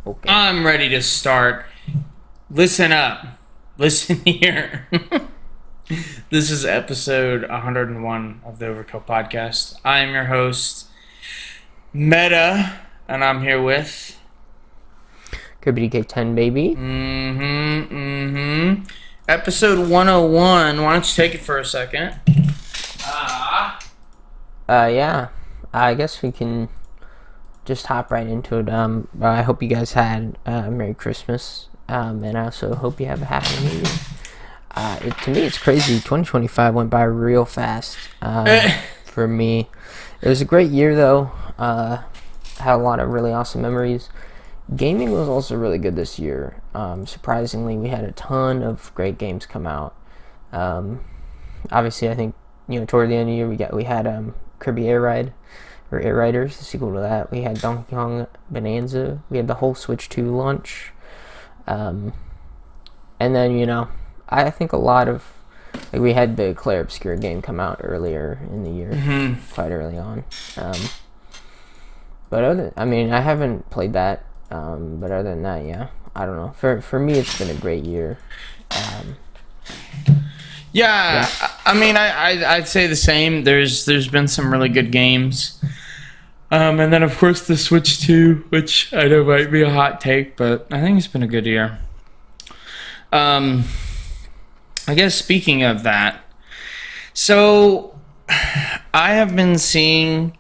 Okay. I'm ready to start. Listen up. Listen here. This is episode 101 of the Overkill Podcast. I am your host, Meta, and I'm here with... Could be DK10, baby. Episode 101. Why don't you take it for a second? Yeah. I guess we can just hop right into it. I hope you guys had a Merry Christmas. And I also hope you have a Happy New Year. To me, it's crazy. 2025 went by real fast for me. It was a great year, though. Had a lot of really awesome memories. Gaming was also really good this year. Surprisingly, we had a ton of great games come out. Obviously, I think toward the end of the year we had Kirby Air Ride or Air Riders, the sequel to that. We had Donkey Kong Bonanza. We had the whole Switch 2 launch. And then I think a lot of we had the Claire Obscure game come out earlier in the year, quite early on. But I haven't played that. But other than that, yeah, I don't know. For me, it's been a great year. Yeah. I'd say the same. There's been some really good games. And then, of course, the Switch 2, which I know might be a hot take, but I think it's been a good year. I guess speaking of that, so I have been seeing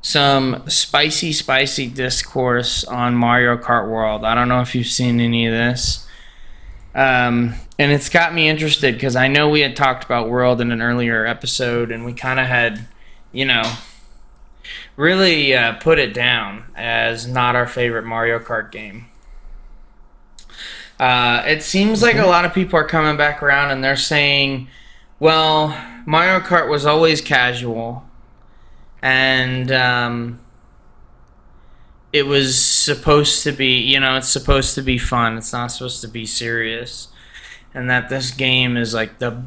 some spicy discourse on Mario Kart World. I don't know if you've seen any of this. And it's got me interested because I know we had talked about World in an earlier episode, and we kind of had, really put it down as not our favorite Mario Kart game. It seems like a lot of people are coming back around and they're saying, well, Mario Kart was always casual, and it was supposed to be, it's supposed to be fun. It's not supposed to be serious. And that this game is like the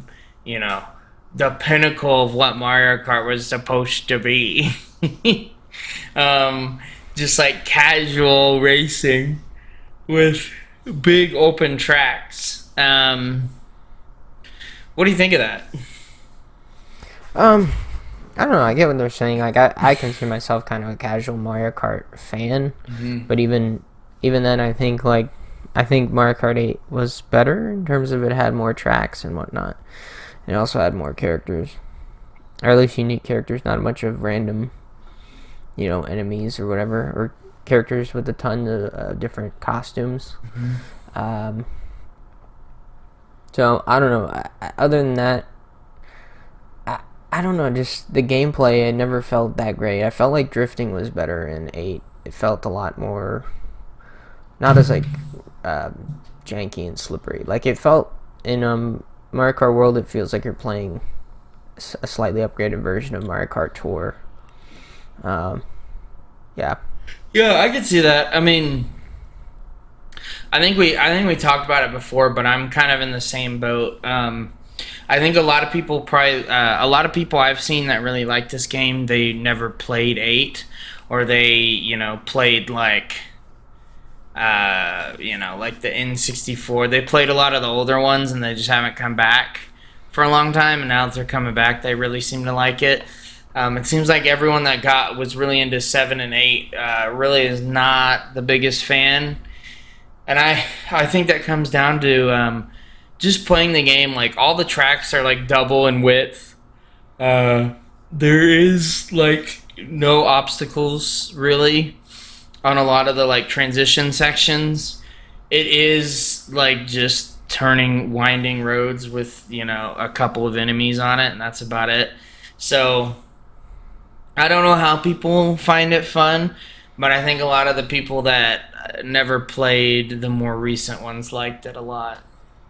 pinnacle of what Mario Kart was supposed to be. Just like casual racing with big open tracks. What do you think of that? I don't know. I get what they're saying. Like I consider myself kind of a casual Mario Kart fan, but even then, I think Mario Kart 8 was better in terms of it had more tracks and whatnot. It also had more characters, or at least unique characters, not a bunch of random, enemies or whatever, or characters with a ton of different costumes. So I don't know. Other than that, I don't know. Just the gameplay, it never felt that great. I felt like drifting was better in 8. It felt a lot more, not as janky and slippery. Like it felt in Mario Kart World, it feels like you're playing a slightly upgraded version of Mario Kart Tour. Yeah, I could see that. I think we talked about it before, but I'm kind of in the same boat. I think a lot of people I've seen that really like this game, they never played 8, or they played like the N64. They played a lot of the older ones, and they just haven't come back for a long time. And now that they're coming back, they really seem to like it. It seems like everyone that was really into 7 and 8 really is not the biggest fan. And I think that comes down to just playing the game. Like, all the tracks are like double in width. There is like no obstacles really on a lot of the like transition sections. It is like just turning winding roads with a couple of enemies on it, and that's about it. So I don't know how people find it fun, but I think a lot of the people that never played the more recent ones liked it a lot.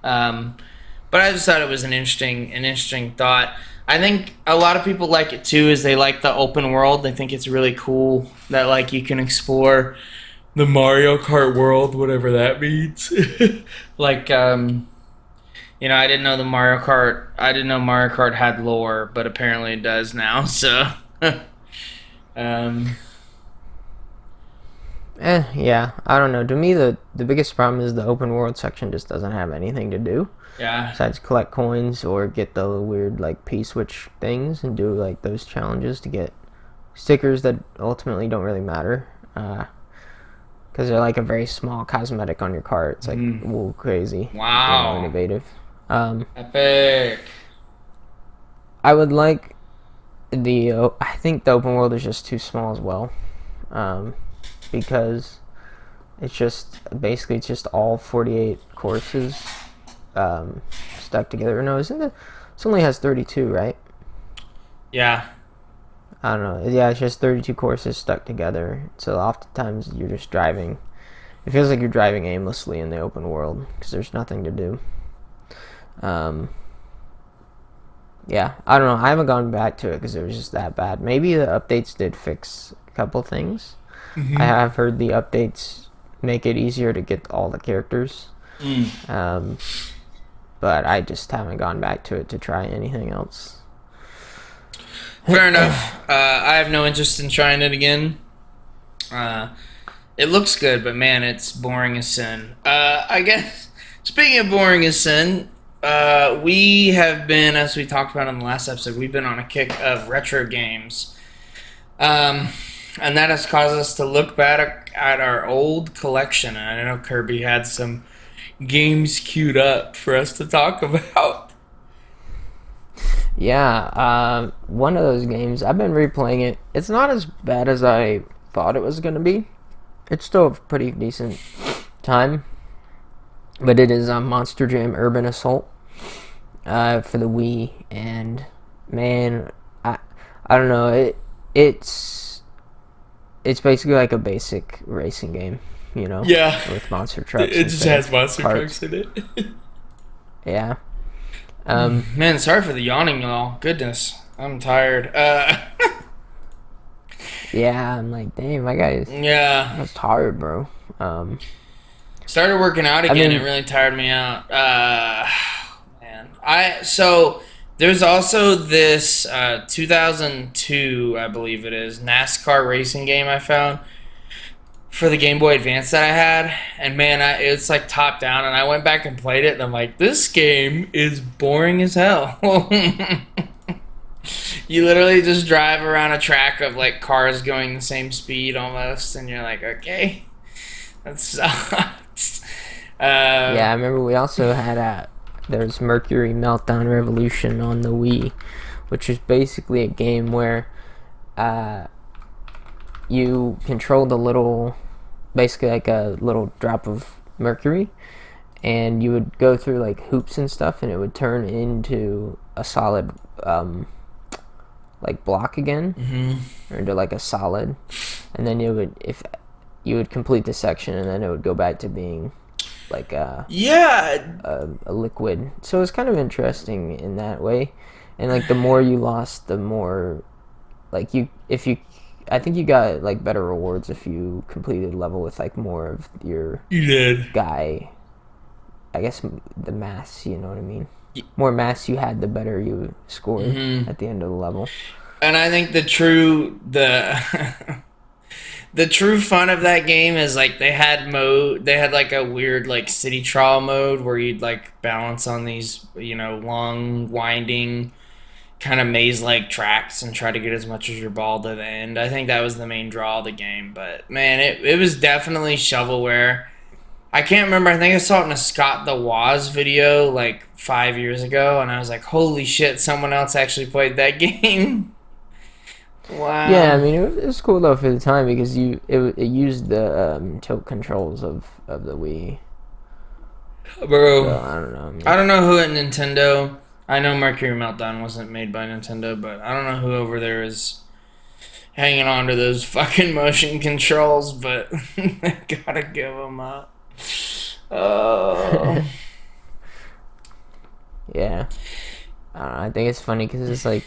But I just thought it was an interesting thought. I think a lot of people like it too, is they like the open world. They think it's really cool that like you can explore the Mario Kart world, whatever that means. Like, I didn't know Mario Kart had lore, but apparently it does now. So, Yeah, I don't know. To me, the biggest problem is the open world section just doesn't have anything to do Yeah. besides collect coins or get the weird like P-switch things and do like those challenges to get stickers that ultimately don't really matter. Because they're like a very small cosmetic on your car. It's like, whoa, crazy. Wow. Innovative. Epic. I would like I think the open world is just too small as well. Because it's just all 48 courses stuck together. No, it only has 32, right? Yeah. I don't know. Yeah, it's just 32 courses stuck together. So oftentimes you're just driving. It feels like you're driving aimlessly in the open world because there's nothing to do. Yeah, I don't know. I haven't gone back to it because it was just that bad. Maybe the updates did fix a couple things. I have heard the updates make it easier to get all the characters. But I just haven't gone back to it to try anything else. Fair enough. I have no interest in trying it again. It looks good, but man, it's boring as sin. I guess, speaking of boring as sin, we have been, as we talked about in the last episode, we've been on a kick of retro games. And that has caused us to look back at our old collection. And I know Kirby had some games queued up for us to talk about. Yeah, one of those games, I've been replaying it. It's not as bad as I thought it was going to be. It's still a pretty decent time. But it is Monster Jam Urban Assault for the Wii. And, man, I don't know. It's basically like a basic racing game, you know? Yeah. With monster trucks. It just has monster trucks in it. Yeah. Man, sorry for the yawning, y'all. Goodness, I'm tired. Yeah, I'm like, damn, my guy I was tired, bro. Started working out again. It really tired me out. Man, so there's also this 2002, I believe it is, NASCAR racing game I found for the Game Boy Advance that I had, and man, it's like top down, and I went back and played it, and I'm like, this game is boring as hell. You literally just drive around a track of like cars going the same speed almost, and you're like, okay, that sucks. Yeah, I remember we also had there's Mercury Meltdown Revolution on the Wii, which is basically a game where you control basically like a little drop of mercury, and you would go through like hoops and stuff, and it would turn into a solid like block again, or into like a solid, and then you would complete the section, and then it would go back to being like a liquid. So it's kind of interesting in that way, and like the more you lost, the more like I think you got like better rewards if you completed the level with like more of your guy. I guess the mass, you know what I mean? More mass you had, the better you scored at the end of the level. And I think the true fun of that game is like they had like a weird like city trial mode where you'd like balance on these, you know, long winding kind of maze-like tracks and try to get as much as your ball to the end. I think that was the main draw of the game, but man, it was definitely shovelware. I can't remember, I think I saw it in a Scott the Woz video like 5 years ago, and I was like, holy shit, someone else actually played that game. Wow. Yeah, I mean, it was cool though for the time because it used the tilt controls of the Wii. Bro, So, I don't know. Man. I don't know who at Nintendo. I know Mercury Meltdown wasn't made by Nintendo, but I don't know who over there is hanging on to those fucking motion controls, but I gotta give them up. Oh. Yeah. I don't know, I think it's funny because it's like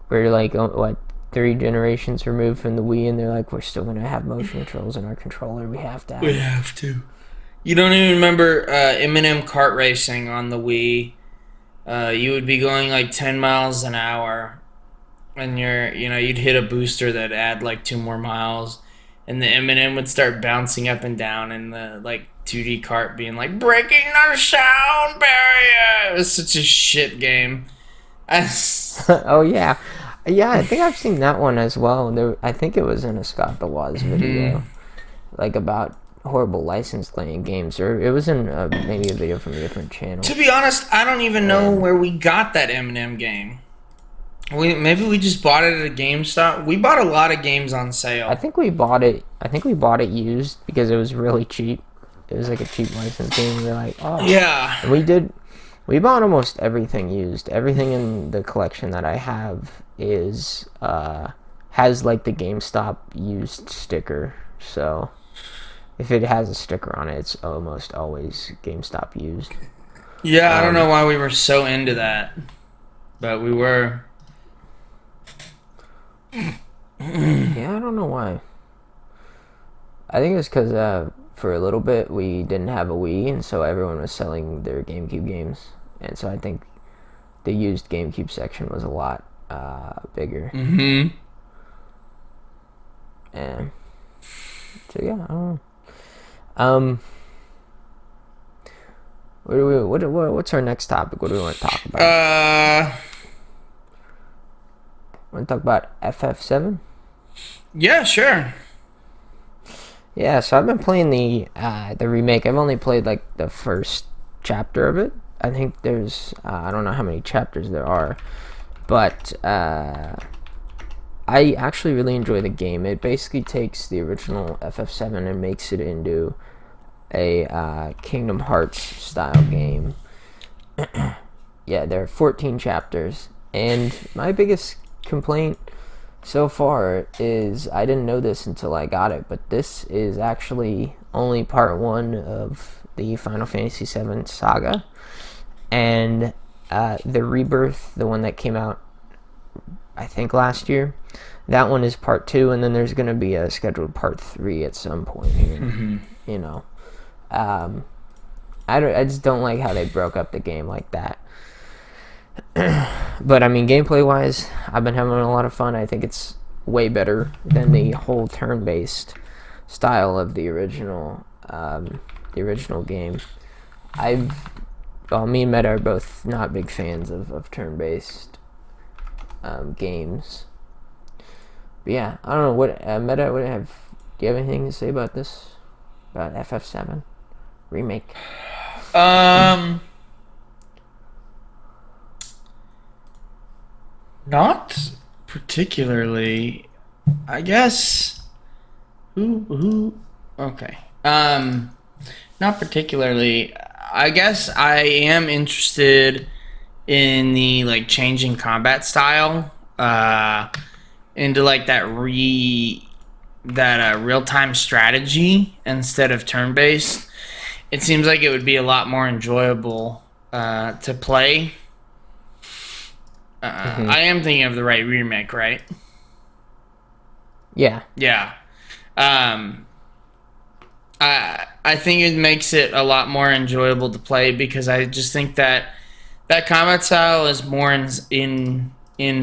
we're like, what, 3 generations removed from the Wii, and they're like, we're still going to have motion controls in our controller. We have to have We have to. You don't even remember Eminem kart racing on the Wii. You would be going like 10 miles an hour, and you'd hit a booster that add like 2 more miles, and the M&M would start bouncing up and down, and the like 2D cart being like breaking the sound barrier. It was such a shit game. Oh yeah, yeah. I think I've seen that one as well. I think it was in a Scott the Woz video, like about horrible license playing games, or it was in maybe a video from a different channel. To be honest, I don't even know where we got that M&M game. Maybe we just bought it at a GameStop. We bought a lot of games on sale. I think we bought it used because it was really cheap. It was like a cheap license game. We were like, oh yeah. And we bought almost everything used. Everything in the collection that I have is has like the GameStop used sticker. So if it has a sticker on it, it's almost always GameStop used. Yeah, I don't know why we were so into that, but we were. Yeah, I don't know why. I think it's because for a little bit we didn't have a Wii, and so everyone was selling their GameCube games, and so I think the used GameCube section was a lot bigger. Mm-hmm. And so yeah, I don't know. What's our next topic? What do we want to talk about? Want to talk about FF7? Yeah, sure. Yeah, so I've been playing the remake. I've only played like the first chapter of it. I think there's I don't know how many chapters there are, but I actually really enjoy the game. It basically takes the original FF7 and makes it into a Kingdom Hearts style game. Yeah, there are 14 chapters, and my biggest complaint so far is I didn't know this until I got it, but this is actually only part 1 of the Final Fantasy VII saga, and the Rebirth, the one that came out I think last year, that one is part 2, and then there's going to be a scheduled part 3 at some point here. Mm-hmm. You know, I just don't like how they broke up the game like that. But I mean, gameplay wise, I've been having a lot of fun. I think it's way better than the whole turn-based style of the original game. Me and Meta are both not big fans of turn-based games. But yeah, I don't know what Meta. Do you have anything to say about this? About FF7 remake? Not particularly. I guess. Okay. Not particularly. I guess I am interested in the like changing combat style. Into like that real-time strategy instead of turn-based. It seems like it would be a lot more enjoyable to play. I am thinking of the right remake, right? Yeah. Yeah. I think it makes it a lot more enjoyable to play because I just think that combat style is more in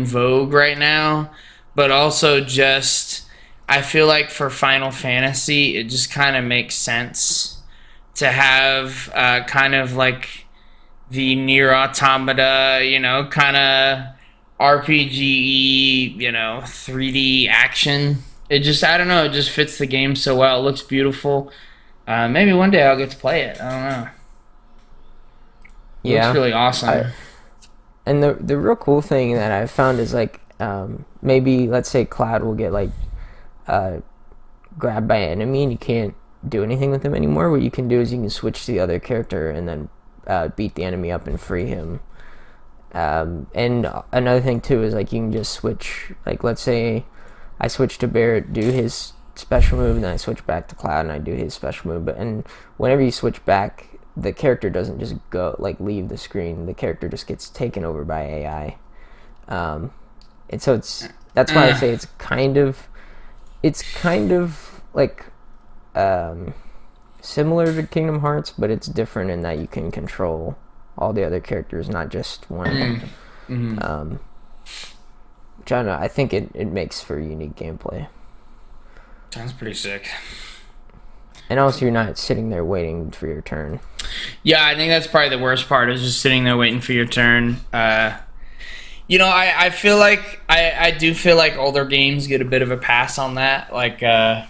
vogue right now, but also just I feel like for Final Fantasy it just kind of makes sense to have kind of like the Nier Automata, kind of RPG, 3D action. It just, I don't know, it just fits the game so well. It looks beautiful. Maybe one day I'll get to play it. I don't know. It looks really awesome. And the real cool thing that I've found is like maybe let's say Cloud will get like grabbed by an enemy and you can't do anything with him anymore. What you can do is you can switch to the other character and then beat the enemy up and free him. And another thing too is like you can just switch. Like let's say I switch to Barrett, do his special move, and then I switch back to Cloud and I do his special move. And whenever you switch back, the character doesn't just go like leave the screen. The character just gets taken over by AI. And so that's why I say it's kind of like similar to Kingdom Hearts, but it's different in that you can control all the other characters, not just one of them. Mm-hmm. Which I don't know, I think it makes for unique gameplay. Sounds pretty sick. And also, you're not sitting there waiting for your turn. Yeah, I think that's probably the worst part, is just sitting there waiting for your turn. I feel like I do feel like older games get a bit of a pass on that, like the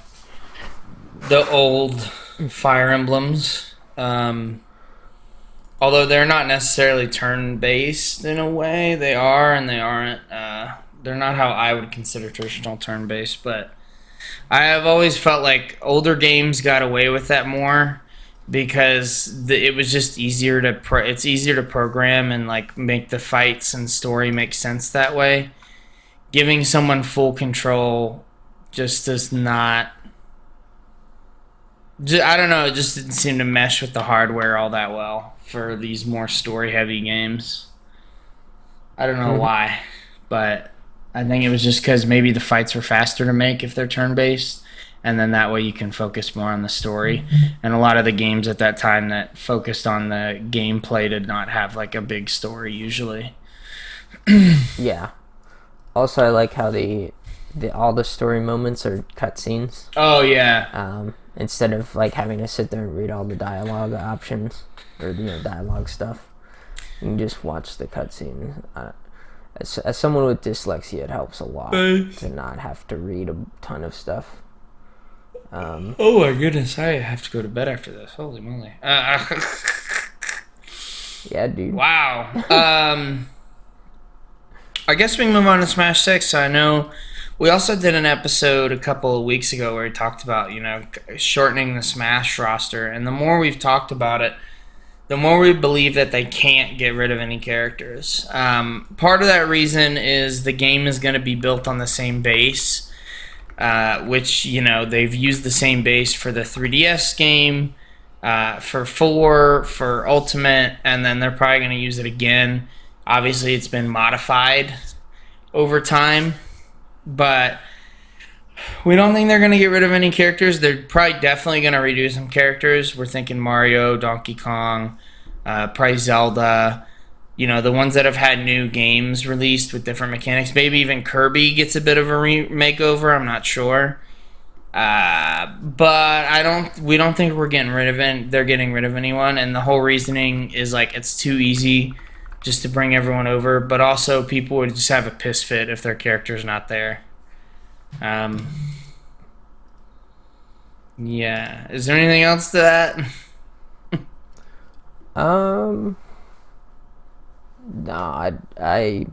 old Fire Emblems. Although they're not necessarily turn-based in a way, they are and they aren't. They're not how I would consider traditional turn-based, but I have always felt like older games got away with that more because it was just easier to it's easier to program and like make the fights and story make sense that way. Giving someone full control just does not. I don't know. It just didn't seem to mesh with the hardware all that well for these more story-heavy games. I don't know why, but I think it was just because maybe the fights were faster to make if they're turn-based, and then that way you can focus more on the story. And a lot of the games at that time that focused on the gameplay did not have like a big story usually. Yeah. Also, I like how all the story moments are cutscenes. Oh yeah. Instead of like having to sit there and read all the dialogue options or dialogue stuff, you can just watch the cutscene. As someone with dyslexia, it helps a lot to not have to read a ton of stuff. Oh my goodness, I have to go to bed after this. Holy moly. Yeah, dude. Wow. I guess we can move on to Smash 6. I know we also did an episode a couple of weeks ago where we talked about, shortening the Smash roster. And the more we've talked about it, the more we believe that they can't get rid of any characters. Part of that reason is the game is going to be built on the same base, which, they've used the same base for the 3DS game, for 4, for Ultimate, and then they're probably going to use it again. Obviously, it's been modified over time, but we don't think they're going to get rid of any characters. They're probably definitely going to redo some characters. We're thinking Mario, Donkey Kong, probably Zelda. The ones that have had new games released with different mechanics. Maybe even Kirby gets a bit of a makeover. I'm not sure. But we don't think we're getting rid of they're getting rid of anyone. And the whole reasoning is like it's too easy just to bring everyone over. But also people would just have a piss fit if their character's not there. Yeah. Is there anything else to that? No, I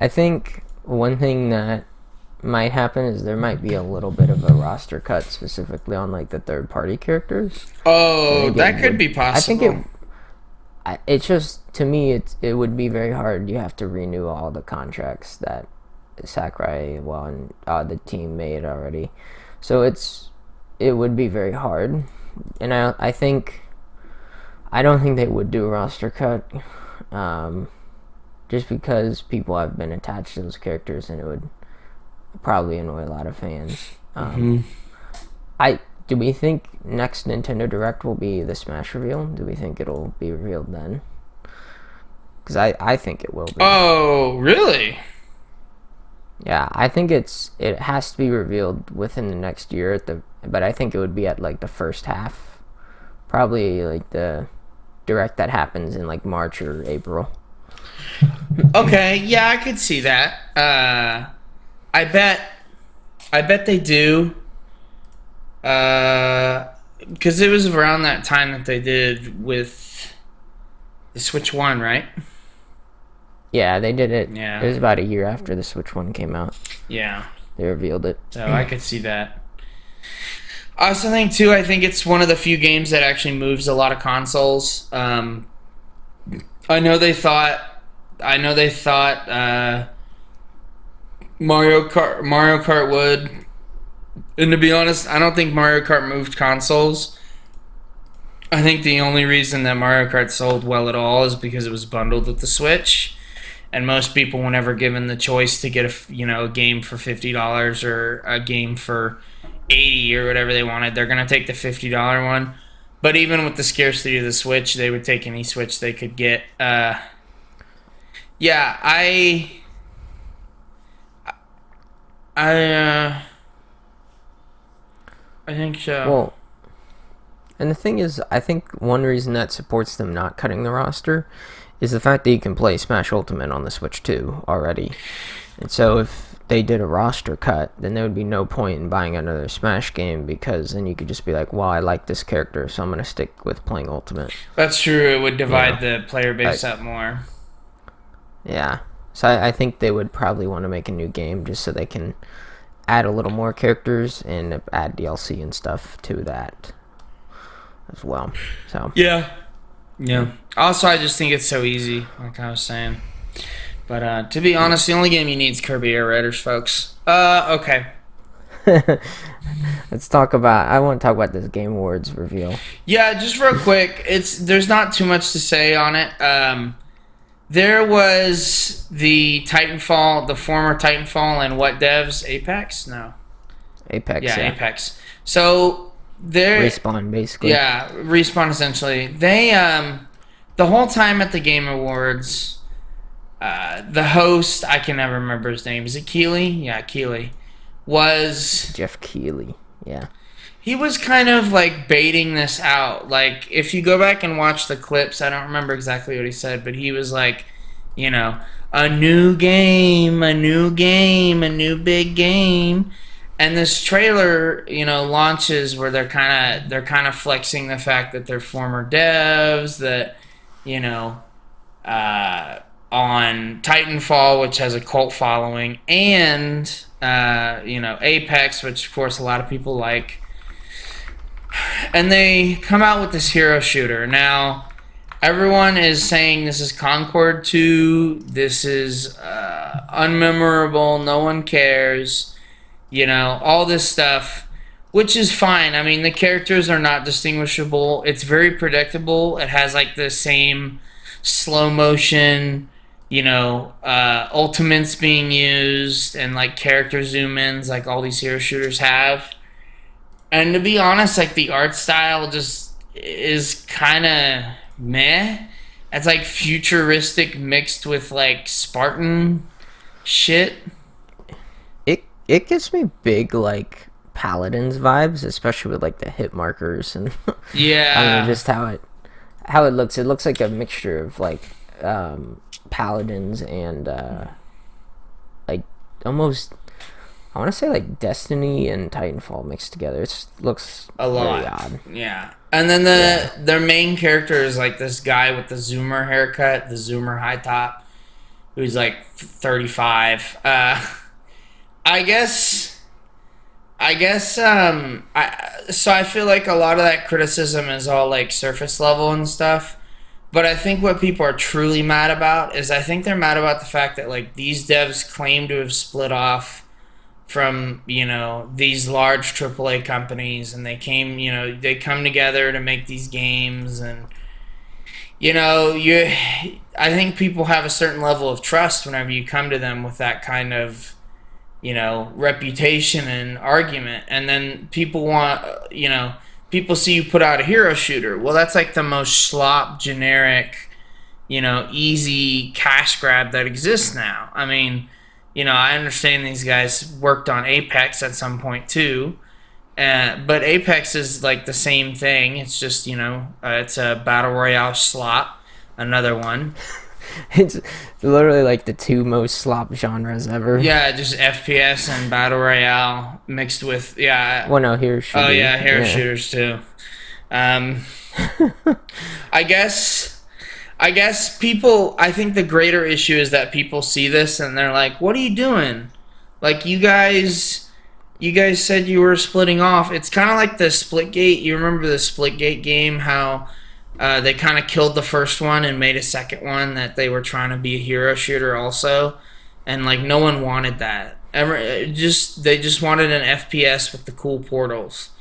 think one thing that might happen is there might be a little bit of a roster cut specifically on like the third party characters. Oh, that could be possible. I think it's just, to me, it would be very hard. You have to renew all the contracts that Sakurai and the team made already, so it would be very hard. And I don't think they would do a roster cut, just because people have been attached to those characters, and it would probably annoy a lot of fans. Do we think next Nintendo Direct will be the Smash reveal? Do we think it'll be revealed then? Because I think it will be. Oh, really? Yeah, I think it has to be revealed within the next year but I think it would be at like the first half, probably like the Direct that happens in like March or April. Okay, yeah, I could see that. I bet they do. Because it was around that time that they did with the Switch 1, right? Yeah, they did it. Yeah. It was about a year after the Switch 1 came out. Yeah. They revealed it. So I could see that. I also think, too, I think it's one of the few games that actually moves a lot of consoles. I know they thought Mario Kart would. And to be honest, I don't think Mario Kart moved consoles. I think the only reason that Mario Kart sold well at all is because it was bundled with the Switch. And most people, whenever given the choice to get a game for $50 or a game for $80 or whatever they wanted, they're going to take the $50 one. But even with the scarcity of the Switch, they would take any Switch they could get. Yeah, I think so. Well, and the thing is, I think one reason that supports them not cutting the roster is the fact that you can play Smash Ultimate on the Switch 2 already. And so if they did a roster cut, then there would be no point in buying another Smash game, because then you could just be like, well, I like this character, so I'm going to stick with playing Ultimate. That's true. It would divide the player base up more. Yeah. So I think they would probably want to make a new game just so they can add a little more characters and add DLC and stuff to that as well. So yeah. Also, I just think it's so easy, like I was saying. But to be honest, the only game you need is Kirby Air Raiders, folks. Okay. Let's talk about. I want to talk about this Game Awards reveal. Yeah, just real quick. There's not too much to say on it. There was the Titanfall, the former Titanfall, and what devs? Apex? No. Apex. Yeah, Apex. So they're Respawn, basically. Yeah, Respawn essentially. They the whole time at the Game Awards, the host, I can never remember his name. Is it Keighley? Yeah, Keighley. Was Jeff Keighley. Yeah. He was kind of like baiting this out. Like, if you go back and watch the clips, I don't remember exactly what he said, but he was like, you know, a new game, a new big game. And this trailer, you know, launches where they're kind of flexing the fact that they're former devs, that, you know, on Titanfall, which has a cult following, and you know, Apex, which of course a lot of people like. And they come out with this hero shooter. Now, everyone is saying this is Concord 2, this is unmemorable, no one cares, you know, all this stuff, which is fine. I mean, the characters are not distinguishable. It's very predictable. It has like the same slow motion, you know, ultimates being used and like character zoom ins like all these hero shooters have. And to be honest, like, the art style just is kind of meh. It's like futuristic mixed with like Spartan shit. It gives me big like Paladins vibes, especially with like the hit markers and Yeah. I don't know, just how it looks. It looks like a mixture of like Paladins and like almost, I want to say like Destiny and Titanfall mixed together. It looks A lot. really odd. Yeah. And then their main character is like this guy with the Zoomer haircut, the Zoomer high top, who's like 35. So I feel like a lot of that criticism is all like surface level and stuff. But I think what people are truly mad about is, I think they're mad about the fact that like these devs claim to have split off from, you know, these large AAA companies, and they come together to make these games, and you know, I think people have a certain level of trust whenever you come to them with that kind of, you know, reputation and argument, and then people see you put out a hero shooter. Well, that's like the most slop, generic, you know, easy cash grab that exists now. I mean, you know, I understand these guys worked on Apex at some point too, but Apex is like the same thing. It's just, you know, it's a battle royale slop, another one. It's literally like the two most slop genres ever. Yeah, just FPS and battle royale mixed with Well, no, hero shooters. Oh yeah, hero shooters too. I guess people, I think the greater issue is that people see this and they're like, what are you doing? Like, you guys said you were splitting off. It's kind of like the Splitgate. You remember the Splitgate game, how they kind of killed the first one and made a second one that they were trying to be a hero shooter also. And like, no one wanted that. They just wanted an FPS with the cool portals.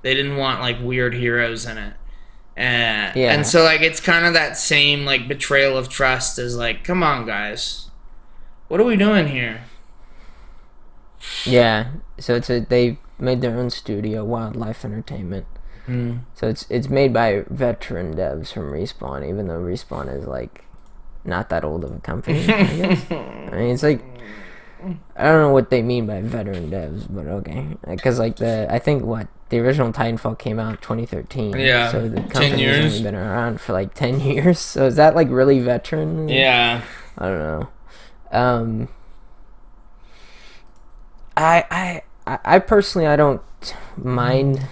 They didn't want like weird heroes in it. And so like, it's kind of that same like betrayal of trust as like, come on guys, what are we doing here? Yeah, so they made their own studio, Wildlife Entertainment. So it's made by veteran devs from Respawn, even though Respawn is like not that old of a company, I guess. I mean, it's like, I don't know what they mean by veteran devs, but okay, because like I think the original Titanfall came out in 2013. Yeah, So the 10 company's years. only been around for like 10 years. So is that like really veteran? Yeah. I don't know. I personally, I don't mind.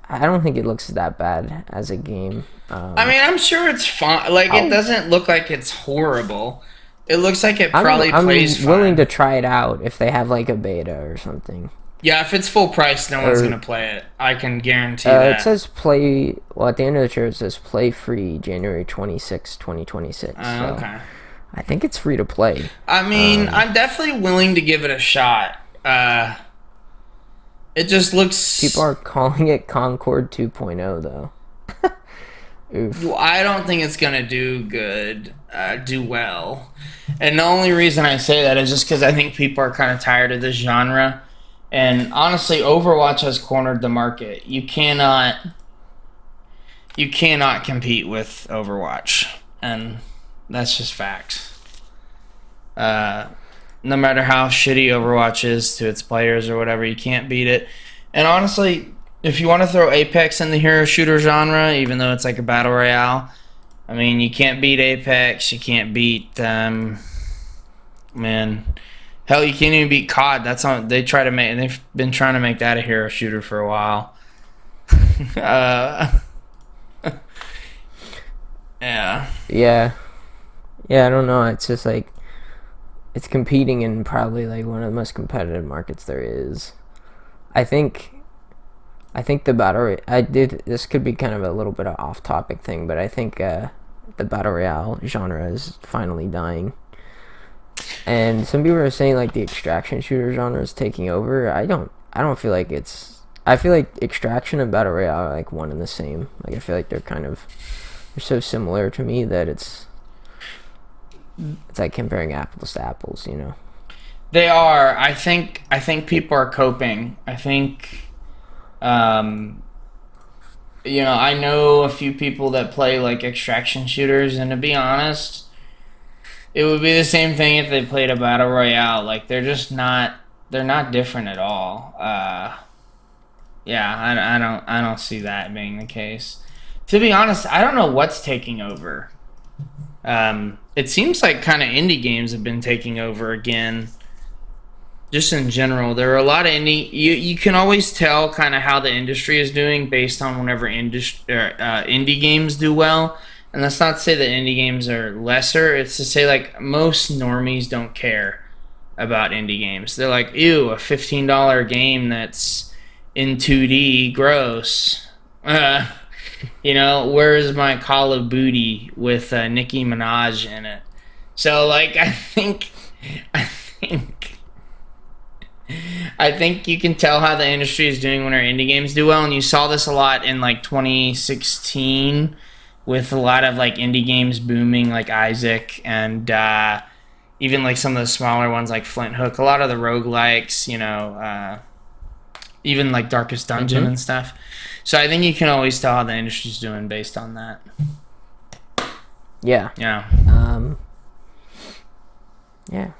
I don't think it looks that bad as a game. I mean, I'm sure it's fine. Like, it doesn't look like it's horrible. It looks like it probably plays fine. I'm willing to try it out if they have like a beta or something. Yeah, if it's full price, no one's gonna play it. I can guarantee that. It says play. Well, at the end of the show, it says play free January 26, 2026. So Okay. I think it's free to play. I mean, I'm definitely willing to give it a shot. It just looks... People are calling it Concord 2.0, though. Oof. I don't think it's gonna do well. And the only reason I say that is just because I think people are kind of tired of this genre. And honestly, Overwatch has cornered the market. You cannot compete with Overwatch, and that's just facts. No matter how shitty Overwatch is to its players or whatever, you can't beat it. And honestly, if you want to throw Apex in the hero shooter genre, even though it's like a battle royale, I mean, you can't beat Apex. You can't beat hell, you can't even beat COD. That's on. They've been trying to make that a hero shooter for a while. Yeah. I don't know. It's just like it's competing in probably like one of the most competitive markets there is. I think the battle. This could be kind of a little bit of off-topic thing, but I think the battle royale genre is finally dying. And some people are saying like the extraction shooter genre is taking over. I don't feel like it's. I feel like extraction and battle royale are like one and the same. Like I feel like they're so similar to me that it's like comparing apples to apples, you know. They are. I think people are coping. I think, I know a few people that play like extraction shooters, and to be honest, it would be the same thing if they played a battle royale. Like they're not different at all. I don't see that being the case. To be honest, I don't know what's taking over. It seems like kind of indie games have been taking over again. Just in general, there are a lot of indie. You can always tell kind of how the industry is doing based on whenever indie games do well. And that's not to say that indie games are lesser. It's to say like most normies don't care about indie games. They're like, ew, a $15 game that's in 2D, gross. Where's my Call of Booty with Nicki Minaj in it? So like, I think you can tell how the industry is doing when our indie games do well, and you saw this a lot in like 2016 with a lot of like indie games booming, like Isaac, and even like some of the smaller ones like Flint Hook, a lot of the roguelikes, even like Darkest Dungeon and stuff. So I think you can always tell how the industry's doing based on that. Yeah. Yeah. Yeah.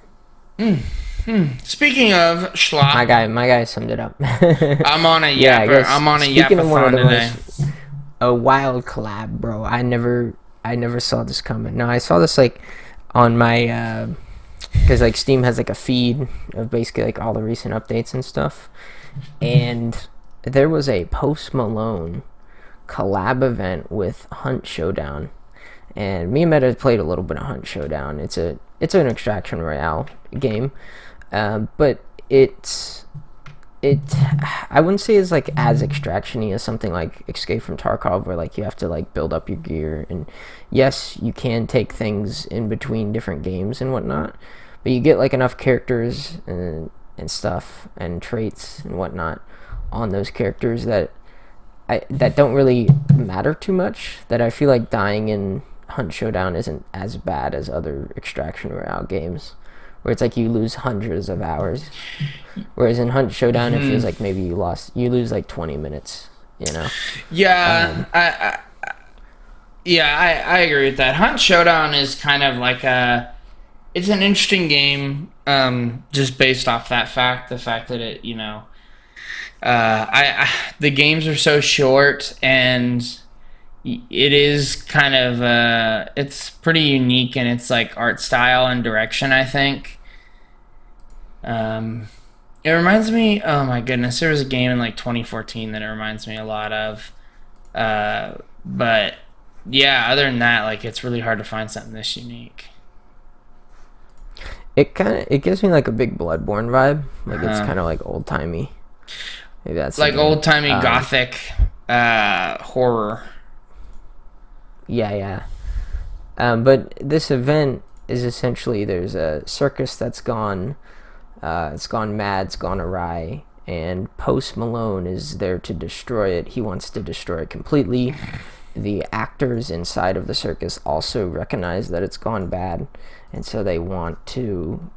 Speaking of schlop, my guy summed it up. I'm on a yapper. I'm on a yapathon today. A wild collab, bro. I never saw this coming. No, I saw this like on my because like Steam has like a feed of basically like all the recent updates and stuff, and there was a Post Malone collab event with Hunt Showdown, and me and Meta played a little bit of Hunt Showdown. It's an extraction royale game, but I wouldn't say it's like as extraction-y as something like Escape from Tarkov, where like you have to like build up your gear, and yes, you can take things in between different games and whatnot, but you get like enough characters and stuff and traits and whatnot on those characters that don't really matter too much, that I feel like dying in Hunt Showdown isn't as bad as other extraction royale games, where it's like you lose hundreds of hours, whereas in Hunt Showdown it feels like maybe you lose like 20 minutes, you know. I agree with that. Hunt Showdown is kind of like it's an interesting game, just based off the fact that it, the games are so short, and it is kind of it's pretty unique in its like art style and direction, I think. It reminds me, oh my goodness, there was a game in like 2014 that it reminds me a lot of. But yeah, other than that, like it's really hard to find something this unique. It gives me like a big Bloodborne vibe. Like it's kind of like old timey. Maybe that's like old timey gothic horror. Yeah. But this event is essentially there's a circus that's gone. It's gone mad, it's gone awry, and Post Malone is there to destroy it. He wants to destroy it completely. The actors inside of the circus also recognize that it's gone bad, and so they want to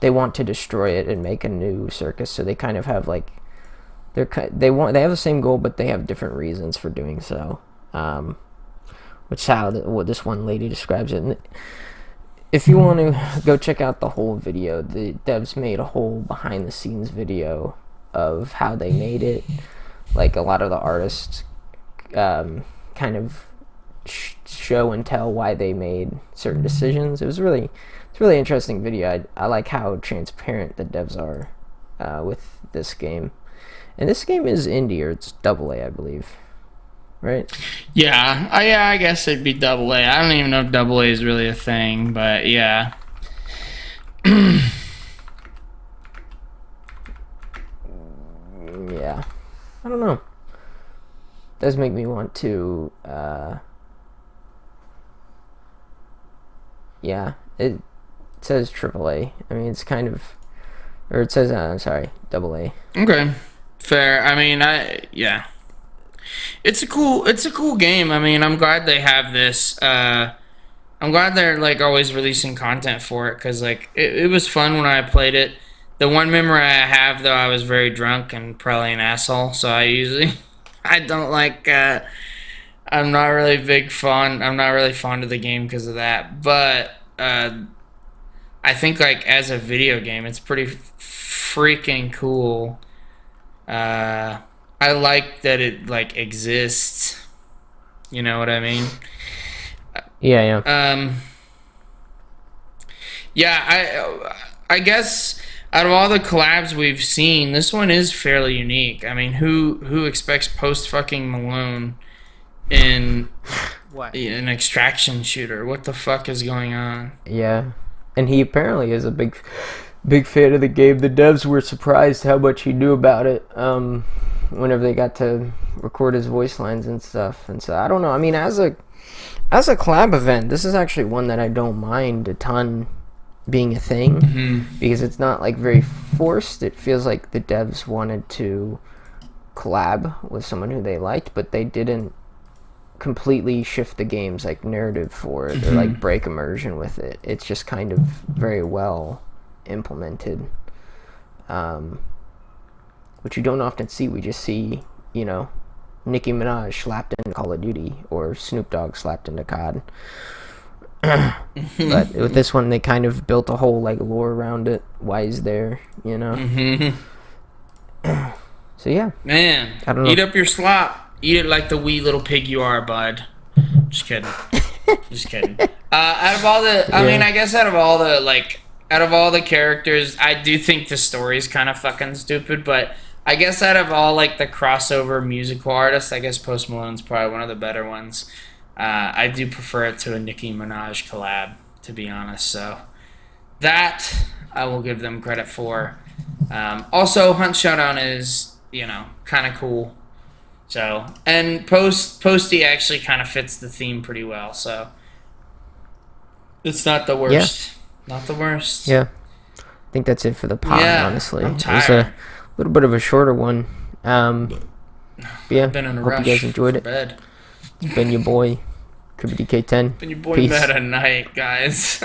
destroy it and make a new circus. So they kind of have like they have the same goal, but they have different reasons for doing so. Which is how what this one lady describes it. And if you want to go check out the whole video, the devs made a whole behind the scenes video of how they made it. Like a lot of the artists kind of show and tell why they made certain decisions. It's really interesting video. I like how transparent the devs are with this game. And this game is indie, or it's AA, I believe. Right? Yeah, I guess it'd be AA. I don't even know if AA is really a thing, but yeah. Yeah. I don't know. It does make me want to, yeah, it says AAA. I mean, it's kind of, or it says, I'm sorry, AA. Okay, fair. I mean, yeah. It's a cool game. I mean, I'm glad they have this. I'm glad they're like always releasing content for it, because like it was fun when I played it. The one memory I have, though, I was very drunk and probably an asshole, so I don't like. I'm not really fond of the game because of that. But I think like as a video game, it's pretty freaking cool. I like that it like exists. You know what I mean? Yeah. Yeah, I guess out of all the collabs we've seen, this one is fairly unique. I mean, who expects Post fucking Malone in an extraction shooter? What the fuck is going on? Yeah, and he apparently is a big fan of the game. The devs were surprised how much he knew about it. Whenever they got to record his voice lines and stuff, and so I don't know. I mean, as a collab event, this is actually one that I don't mind a ton being a thing, because it's not like very forced. It feels like the devs wanted to collab with someone who they liked, but they didn't completely shift the game's like narrative for it or like break immersion with it. It's just kind of very well implemented. Which you don't often see. We just see, Nicki Minaj slapped into Call of Duty or Snoop Dogg slapped into COD. But with this one, they kind of built a whole like lore around it. Why he's there, So yeah, man, I don't know. Eat up your slop. Eat it like the wee little pig you are, bud. Just kidding. Just kidding. Out of all the, I mean, I guess out of all the characters, I do think the story's kind of fucking stupid, but I guess out of all like the crossover musical artists, I guess Post Malone's probably one of the better ones. I do prefer it to a Nicki Minaj collab, to be honest. So that I will give them credit for. Also, Hunt Showdown is kind of cool. So, and Posty actually kind of fits the theme pretty well. So it's not the worst. Yeah. Not the worst. Yeah, I think that's it for the pod. Honestly, I'm tired. It was a little bit of a shorter one. Yeah, been in a hope rush you guys enjoyed it. Bed. It's been your boy, KBDK10. Been your boy Peace. Meta Knight, guys.